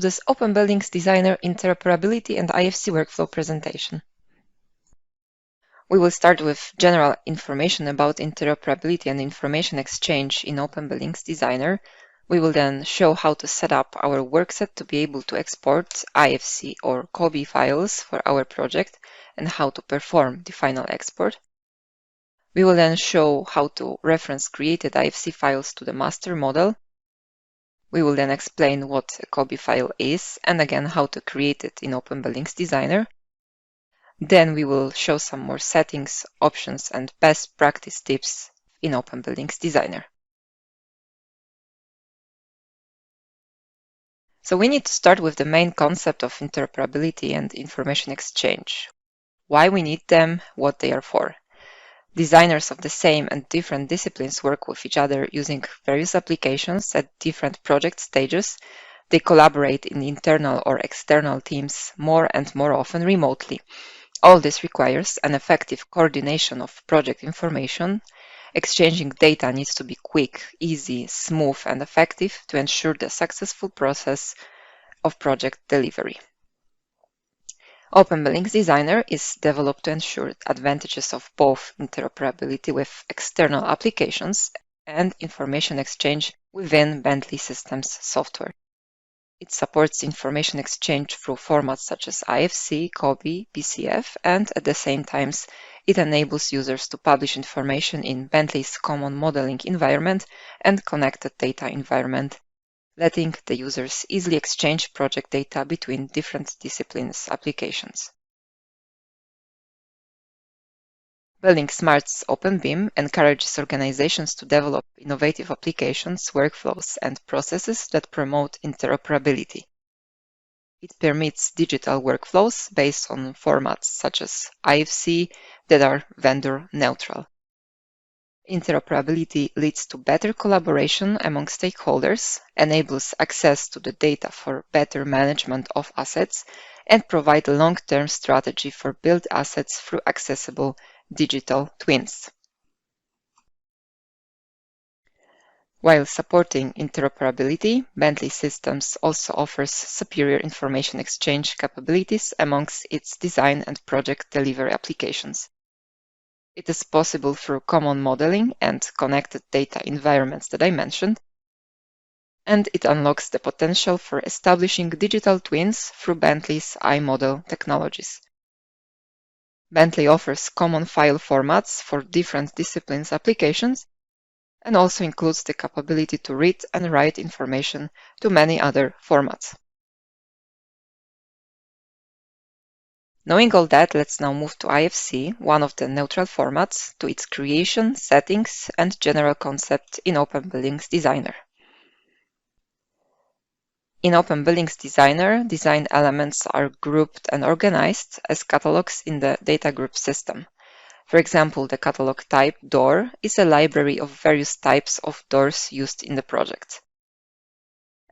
This OpenBuildings Designer Interoperability and IFC workflow presentation. We will start with general information about interoperability and information exchange in OpenBuildings Designer. We will then show how to set up our workset to be able to export IFC or COBie files for our project and how to perform the final export. We will then show how to reference created IFC files to the master model. We will then explain what a COBie file is and again how to create it in OpenBuildings Designer. Then we will show some more settings, options, and best practice tips in OpenBuildings Designer. So we need to start with the main concept of interoperability and information exchange. Why we need them, what they are for. Designers of the same and different disciplines work with each other using various applications at different project stages. They collaborate in internal or external teams more and more often remotely. All this requires an effective coordination of project information. Exchanging data needs to be quick, easy, smooth, and effective to ensure the successful process of project delivery. OpenBuildings Designer is developed to ensure advantages of both interoperability with external applications and information exchange within Bentley Systems software. It supports information exchange through formats such as IFC, COBie, BCF, and at the same time, it enables users to publish information in Bentley's common modeling environment and connected data environment, letting the users easily exchange project data between different disciplines applications. buildingSMART's OpenBeam encourages organizations to develop innovative applications, workflows, and processes that promote interoperability. It permits digital workflows based on formats such as IFC that are vendor neutral. Interoperability leads to better collaboration among stakeholders, enables access to the data for better management of assets, and provides a long-term strategy for built assets through accessible digital twins. While supporting interoperability, Bentley Systems also offers superior information exchange capabilities amongst its design and project delivery applications. It is possible through common modeling and connected data environments that I mentioned, and it unlocks the potential for establishing digital twins through Bentley's iModel technologies. Bentley offers common file formats for different disciplines applications and also includes the capability to read and write information to many other formats. Knowing all that, let's now move to IFC, one of the neutral formats, to its creation, settings, and general concept in OpenBuildings Designer. In OpenBuildings Designer, design elements are grouped and organized as catalogs in the Datagroup system. For example, the catalog type door is a library of various types of doors used in the project.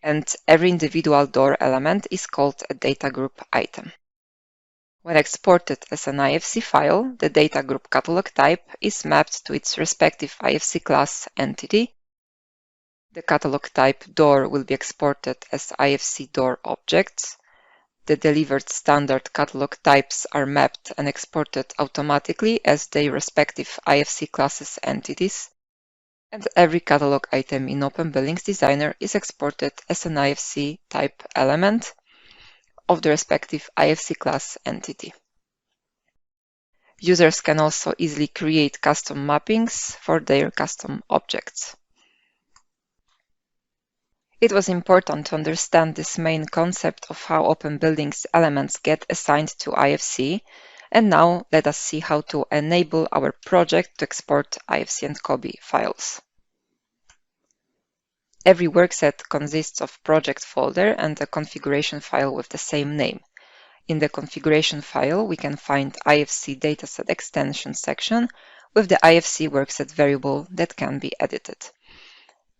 And every individual door element is called a Datagroup item. When exported as an IFC file, the Datagroup catalog type is mapped to its respective IFC class entity. The catalog type door will be exported as IFC door objects. The delivered standard catalog types are mapped and exported automatically as their respective IFC classes entities. And every catalog item in OpenBuildings Designer is exported as an IFC type element of the respective IFC class entity. Users can also easily create custom mappings for their custom objects. It was important to understand this main concept of how OpenBuildings elements get assigned to IFC, and now let us see how to enable our project to export IFC and COBie files. Every workset consists of project folder and a configuration file with the same name. In the configuration file, we can find IFC dataset extension section with the IFC workset variable that can be edited.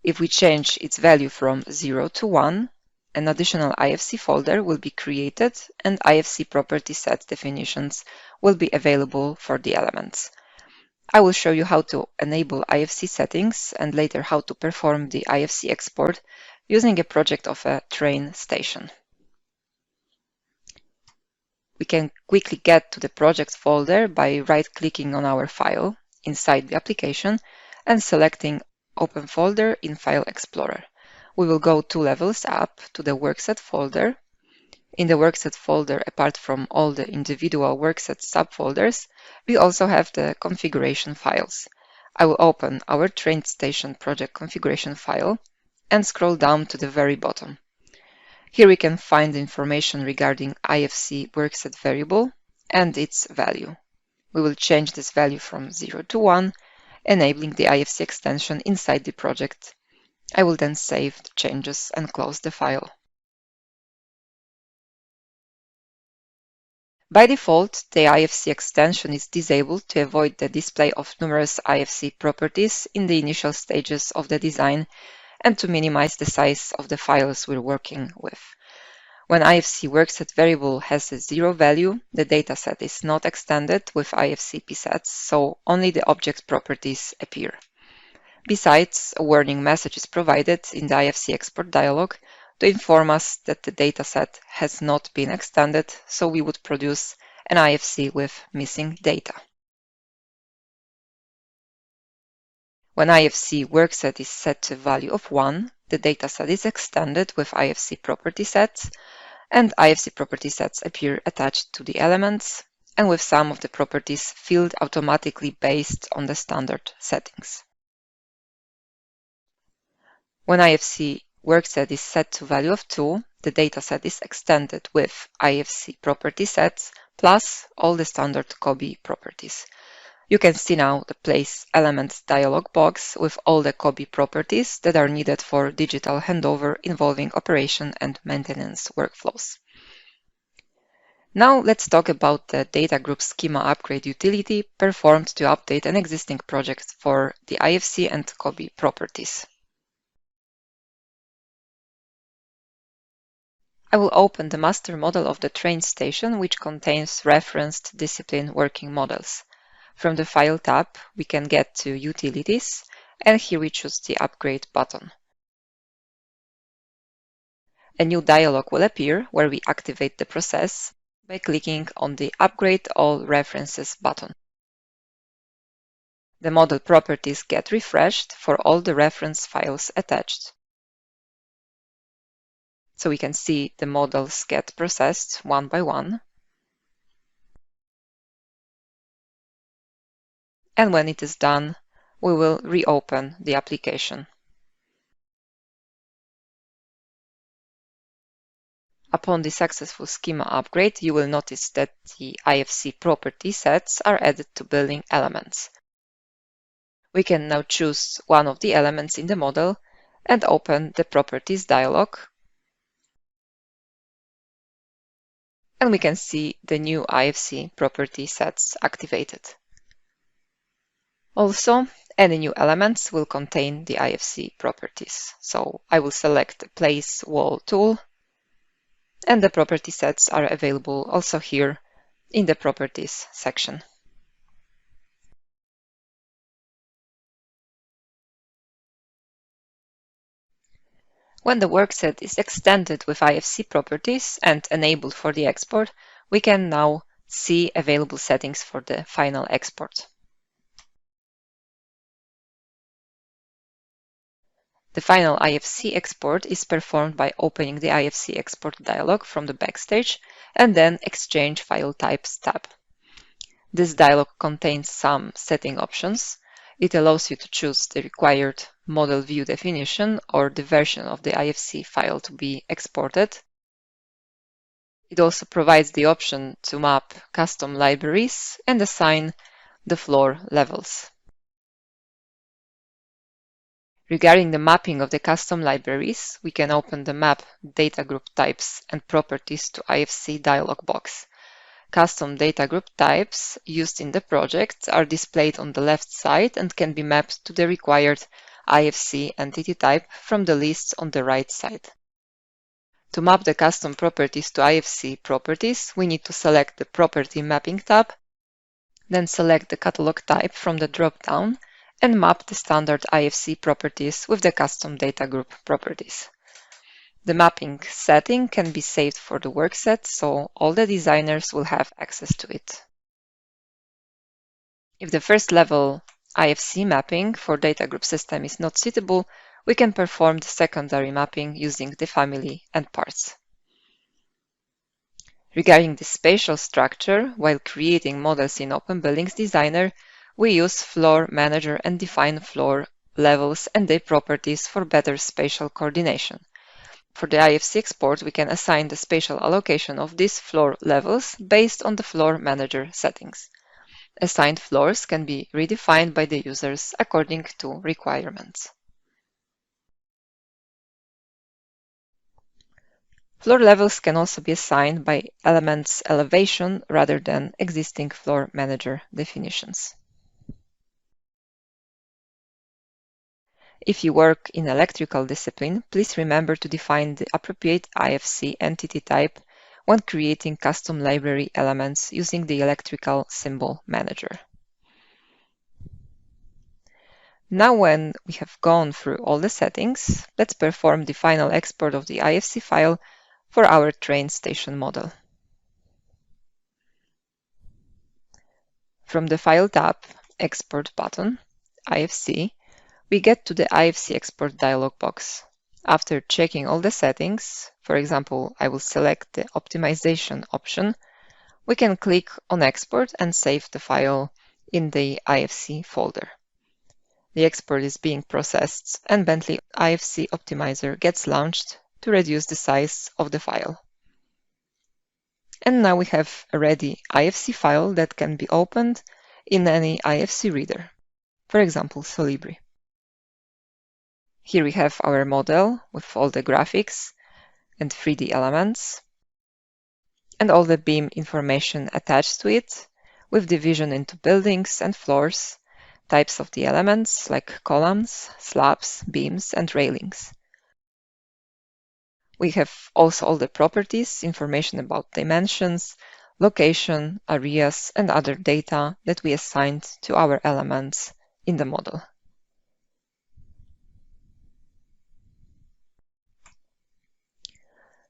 If we change its value from 0 to 1, an additional IFC folder will be created and IFC property set definitions will be available for the elements. I will show you how to enable IFC settings and later how to perform the IFC export using a project of a train station. We can quickly get to the project folder by right-clicking on our file inside the application and selecting Open Folder in File Explorer. We will go 2 levels up to the Workset folder. In the Workset folder, apart from all the individual Workset subfolders, we also have the configuration files. I will open our train station project configuration file and scroll down to the very bottom. Here we can find information regarding IFC Workset variable and its value. We will change this value from 0 to 1, enabling the IFC extension inside the project. I will then save the changes and close the file. By default, the IFC extension is disabled to avoid the display of numerous IFC properties in the initial stages of the design and to minimize the size of the files we're working with. When IFC Workset variable has a 0 value, the dataset is not extended with IFC psets, so only the object properties appear. Besides, a warning message is provided in the IFC Export dialog to inform us that the dataset has not been extended, so we would produce an IFC with missing data. When IFC Workset is set to a value of 1, the dataset is extended with IFC property sets, and IFC property sets appear attached to the elements, and with some of the properties filled automatically based on the standard settings. When IFC Workset is set to value of 2, the dataset is extended with IFC property sets plus all the standard COBie properties. You can see now the Place Elements dialog box with all the COBie properties that are needed for digital handover involving operation and maintenance workflows. Now let's talk about the Datagroup Schema upgrade utility performed to update an existing project for the IFC and COBie properties. I will open the master model of the train station, which contains referenced discipline working models. From the File tab, we can get to Utilities, and here we choose the Upgrade button. A new dialog will appear where we activate the process by clicking on the Upgrade All References button. The model properties get refreshed for all the reference files attached. So we can see the models get processed one by one. And when it is done, we will reopen the application. Upon the successful schema upgrade, you will notice that the IFC property sets are added to building elements. We can now choose one of the elements in the model and open the Properties dialog. And we can see the new IFC property sets activated. Also, any new elements will contain the IFC properties. So I will select the Place Wall tool, and the property sets are available also here in the Properties section. When the workset is extended with IFC properties and enabled for the export, we can now see available settings for the final export. The final IFC export is performed by opening the IFC Export dialog from the Backstage and then Exchange File Types tab. This dialog contains some setting options. It allows you to choose the required model view definition or the version of the IFC file to be exported. It also provides the option to map custom libraries and assign the floor levels. Regarding the mapping of the custom libraries, we can open the Map Data Group Types and Properties to IFC dialog box. Custom data group types used in the project are displayed on the left side and can be mapped to the required IFC entity type from the list on the right side. To map the custom properties to IFC properties, we need to select the Property Mapping tab, then select the catalog type from the drop-down and map the standard IFC properties with the custom data group properties. The mapping setting can be saved for the workset, so all the designers will have access to it. If the first level IFC mapping for data group system is not suitable, we can perform the secondary mapping using the family and parts. Regarding the spatial structure, while creating models in OpenBuildings Designer, we use Floor Manager and define floor levels and their properties for better spatial coordination. For the IFC export, we can assign the spatial allocation of these floor levels based on the Floor Manager settings. Assigned floors can be redefined by the users according to requirements. Floor levels can also be assigned by elements elevation rather than existing Floor Manager definitions. If you work in electrical discipline, please remember to define the appropriate IFC entity type when creating custom library elements using the electrical symbol manager. Now when we have gone through all the settings, let's perform the final export of the IFC file for our train station model. From the File tab, Export button, IFC, we get to the IFC Export dialog box. After checking all the settings, for example, I will select the optimization option, we can click on Export and save the file in the IFC folder. The export is being processed and Bentley IFC Optimizer gets launched to reduce the size of the file. And now we have a ready IFC file that can be opened in any IFC reader, for example, Solibri. Here we have our model with all the graphics and 3D elements and all the beam information attached to it with division into buildings and floors, types of the elements like columns, slabs, beams, and railings. We have also all the properties, information about dimensions, location, areas, and other data that we assigned to our elements in the model.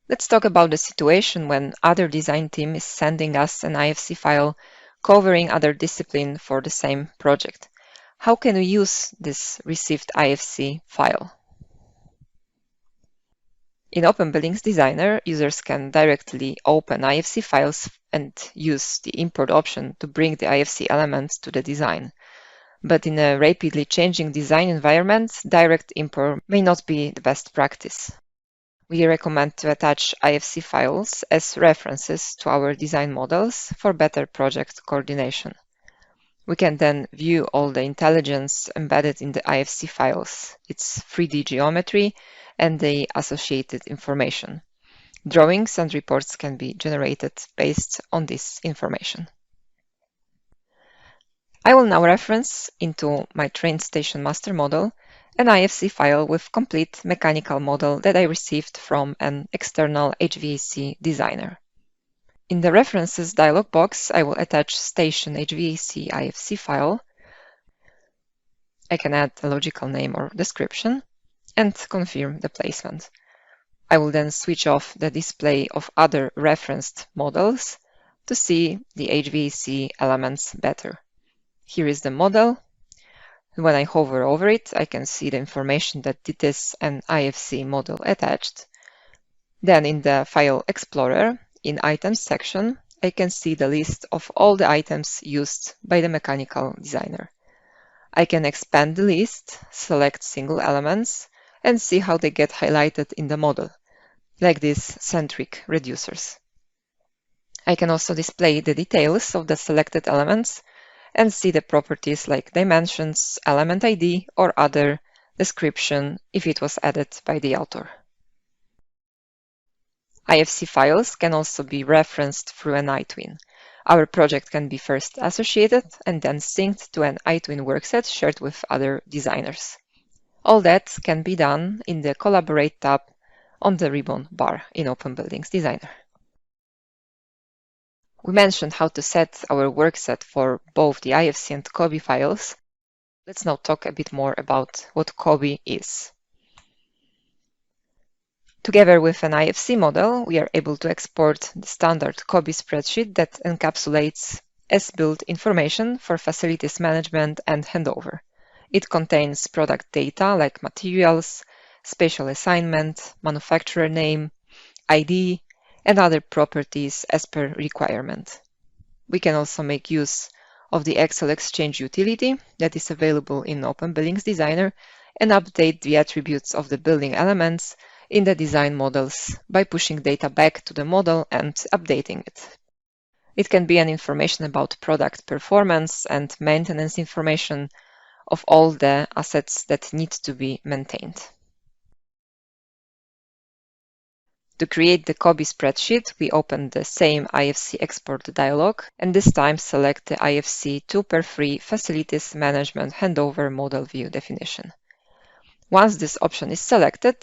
Let's talk about the situation when other design team is sending us an IFC file covering other discipline for the same project. How can we use this received IFC file? In OpenBuildings Designer, users can directly open IFC files and use the import option to bring the IFC elements to the design. But in a rapidly changing design environment, direct import may not be the best practice. We recommend to attach IFC files as references to our design models for better project coordination. We can then view all the intelligence embedded in the IFC files, its 3D geometry, and the associated information. Drawings and reports can be generated based on this information. I will now reference into my train station master model an IFC file with complete mechanical model that I received from an external HVAC designer. In the References dialog box, I will attach Station HVAC IFC file. I can add a logical name or description and confirm the placement. I will then switch off the display of other referenced models to see the HVAC elements better. Here is the model. When I hover over it, I can see the information that it is an IFC model attached. Then in the File Explorer, in Items section, I can see the list of all the items used by the mechanical designer. I can expand the list, select single elements, and see how they get highlighted in the model, like these centric reducers. I can also display the details of the selected elements and see the properties like dimensions, element ID, or other description if it was added by the author. IFC files can also be referenced through an iTwin. Our project can be first associated and then synced to an iTwin workset shared with other designers. All that can be done in the Collaborate tab on the ribbon bar in OpenBuildings Designer. We mentioned how to set our workset for both the IFC and COBie files. Let's now talk a bit more about what COBie is. Together with an IFC model, we are able to export the standard COBie spreadsheet that encapsulates as-built information for facilities management and handover. It contains product data like materials, spatial assignment, manufacturer name, ID, and other properties as per requirement. We can also make use of the Excel Exchange utility that is available in OpenBuildings Designer and update the attributes of the building elements in the design models by pushing data back to the model and updating it. It can be an information about product performance and maintenance information of all the assets that need to be maintained. To create the COBie spreadsheet, we open the same IFC Export dialog and this time select the IFC 2x3 Facilities Management Handover Model View definition. Once this option is selected,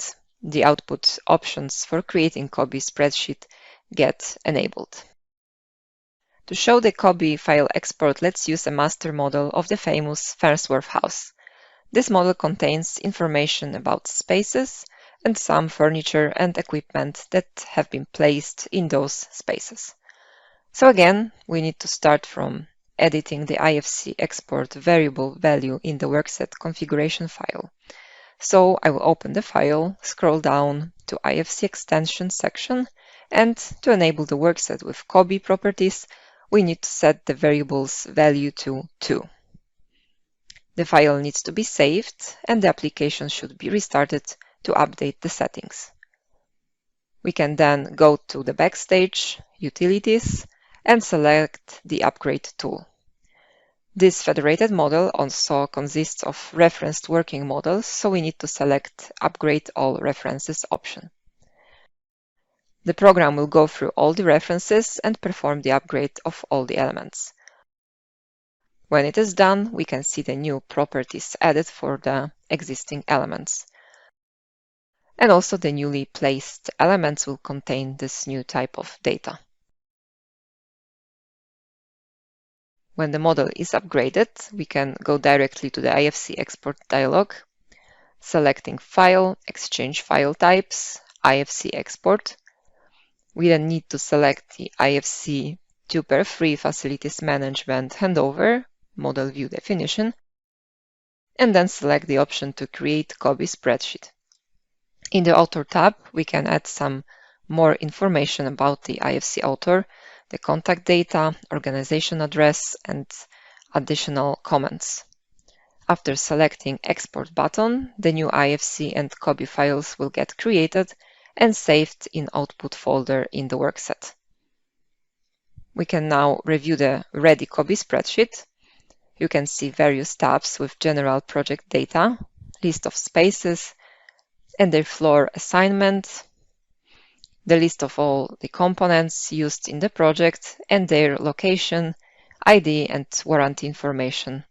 the output options for creating COBie spreadsheet get enabled. To show the COBie file export, let's use a master model of the famous Farnsworth house. This model contains information about spaces and some furniture and equipment that have been placed in those spaces. So again, we need to start from editing the IFC export variable value in the Workset configuration file. So I will open the file, scroll down to IFC extension section, and to enable the Workset with COBie properties, we need to set the variable's value to 2. The file needs to be saved and the application should be restarted to update the settings. We can then go to the backstage, Utilities, and select the Upgrade tool. This federated model also consists of referenced working models, so we need to select Upgrade All References option. The program will go through all the references and perform the upgrade of all the elements. When it is done, we can see the new properties added for the existing elements. And also the newly placed elements will contain this new type of data. When the model is upgraded, we can go directly to the IFC Export dialog, selecting File, Exchange File Types, IFC Export. We then need to select the IFC 2x3 Facilities Management Handover Model View definition, and then select the option to create COBie spreadsheet. In the Author tab, we can add some more information about the IFC author, the contact data, organization address, and additional comments. After selecting Export button, the new IFC and COBie files will get created and saved in Output folder in the Workset. We can now review the ready COBie spreadsheet. You can see various tabs with general project data, list of spaces, and their floor assignment, the list of all the components used in the project and their location, ID, and warranty information.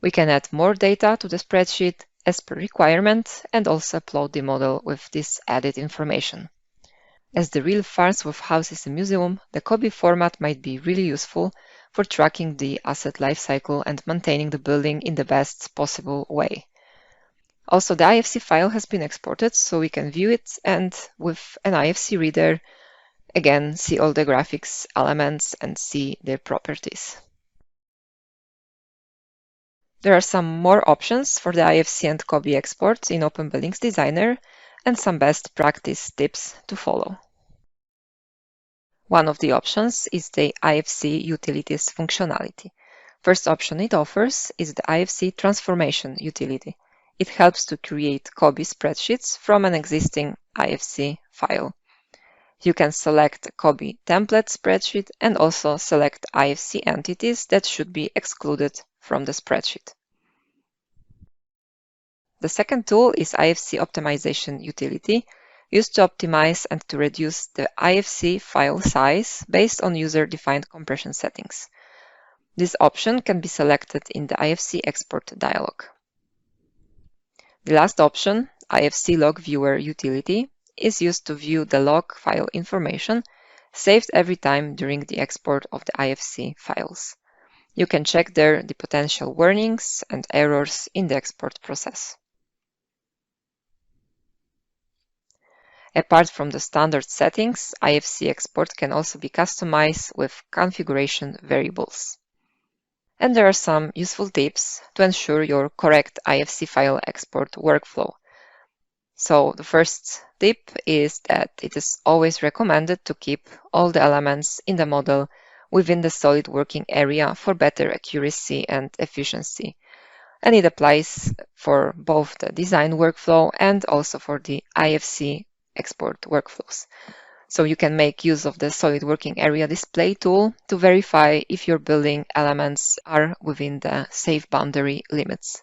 We can add more data to the spreadsheet as per requirement and also upload the model with this added information. As the real Farnsworth house is a museum, the COBie format might be really useful for tracking the asset lifecycle and maintaining the building in the best possible way. Also, the IFC file has been exported, so we can view it and with an IFC reader, again, see all the graphics elements and see their properties. There are some more options for the IFC and COBie export in OpenBuildings Designer and some best practice tips to follow. One of the options is the IFC Utilities functionality. First option it offers is the IFC Transformation utility. It helps to create COBie spreadsheets from an existing IFC file. You can select a COBie template spreadsheet and also select IFC entities that should be excluded from the spreadsheet. The second tool is IFC Optimization utility, used to optimize and to reduce the IFC file size based on user-defined compression settings. This option can be selected in the IFC Export dialog. The last option, IFC Log Viewer utility, is used to view the log file information saved every time during the export of the IFC files. You can check there the potential warnings and errors in the export process. Apart from the standard settings, IFC Export can also be customized with configuration variables. And there are some useful tips to ensure your correct IFC file export workflow. So the first tip is that it is always recommended to keep all the elements in the model within the solid working area for better accuracy and efficiency. And it applies for both the design workflow and also for the IFC export workflows. So you can make use of the solid working area display tool to verify if your building elements are within the safe boundary limits.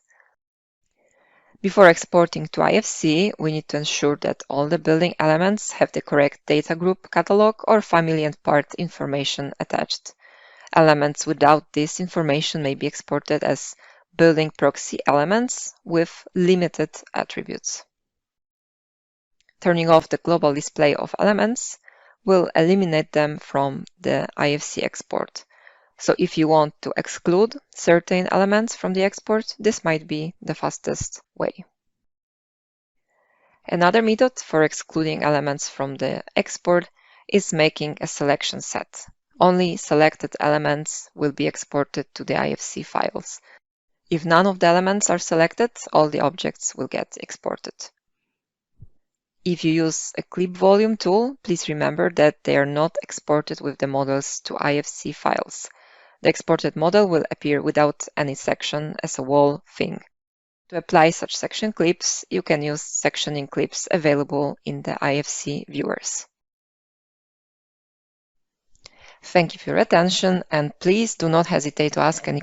Before exporting to IFC, we need to ensure that all the building elements have the correct data group catalog or family and part information attached. Elements without this information may be exported as building proxy elements with limited attributes. Turning off the global display of elements will eliminate them from the IFC export. So if you want to exclude certain elements from the export, this might be the fastest way. Another method for excluding elements from the export is making a selection set. Only selected elements will be exported to the IFC files. If none of the elements are selected, all the objects will get exported. If you use a clip volume tool, please remember that they are not exported with the models to IFC files. The exported model will appear without any section as a wall thing. To apply such section clips, you can use sectioning clips available in the IFC viewers. Thank you for your attention, and please do not hesitate to ask any